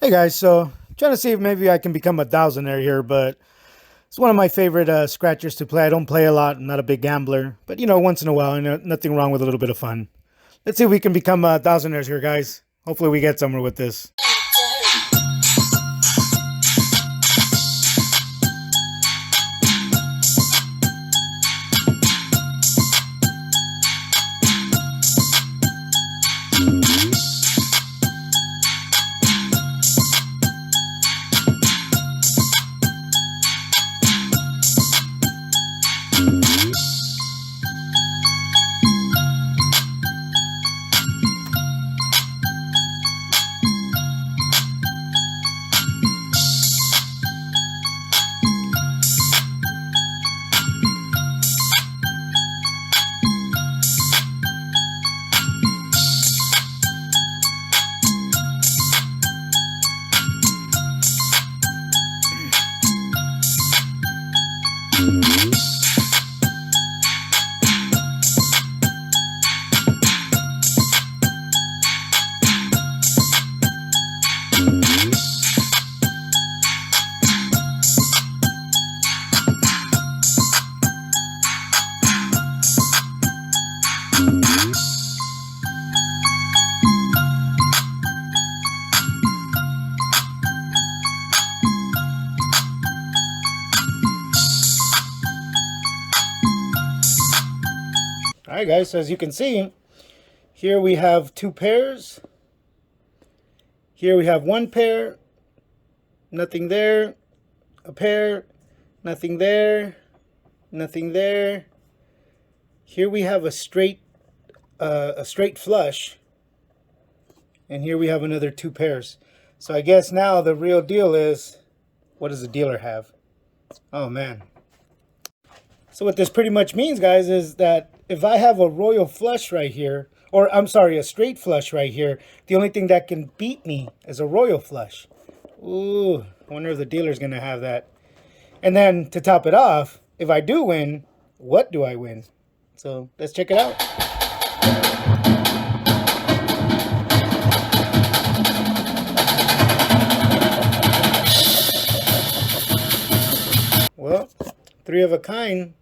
Hey guys, so trying to see if maybe I can become a thousandaire here, but it's one of my favorite scratchers to play. I don't play a lot. I'm not a big gambler, but once in a while, nothing wrong with a little bit of fun. Let's see if we can become thousandaires here, guys. Hopefully, we get somewhere with this. Alright guys, so as you can see, here we have two pairs. Here we have one pair, nothing there, a pair, nothing there, nothing there. Here we have a straight flush, and here we have another two pairs. So I guess now the real deal is, what does the dealer have? Oh man. So what this pretty much means, guys, is that if I have a royal flush right here, or I'm sorry, a straight flush right here, the only thing that can beat me is a royal flush. Ooh, I wonder if the dealer's going to have that. And then to top it off, if I do win, what do I win? So let's check it out. Well, three of a kind.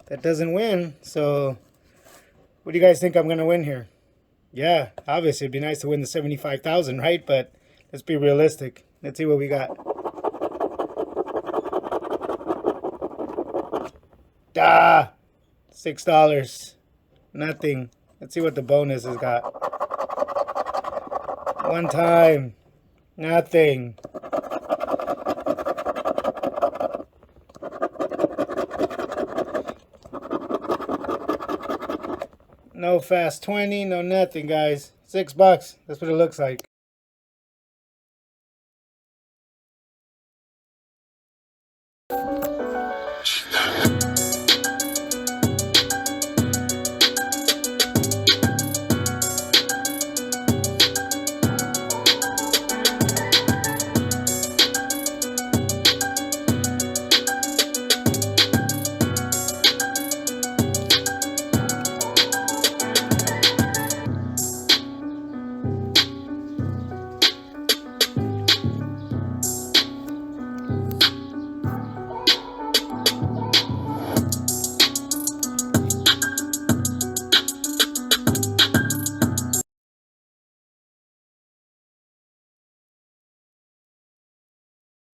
That doesn't win, so what do you guys think I'm going to win here? Yeah, obviously it'd be nice to win the 75,000, right? But let's be realistic. Let's see what we got. Ah, $6. Nothing. Let's see what the bonus has got. One time. Nothing. No fast 20, no nothing, guys. $6. That's what it looks like.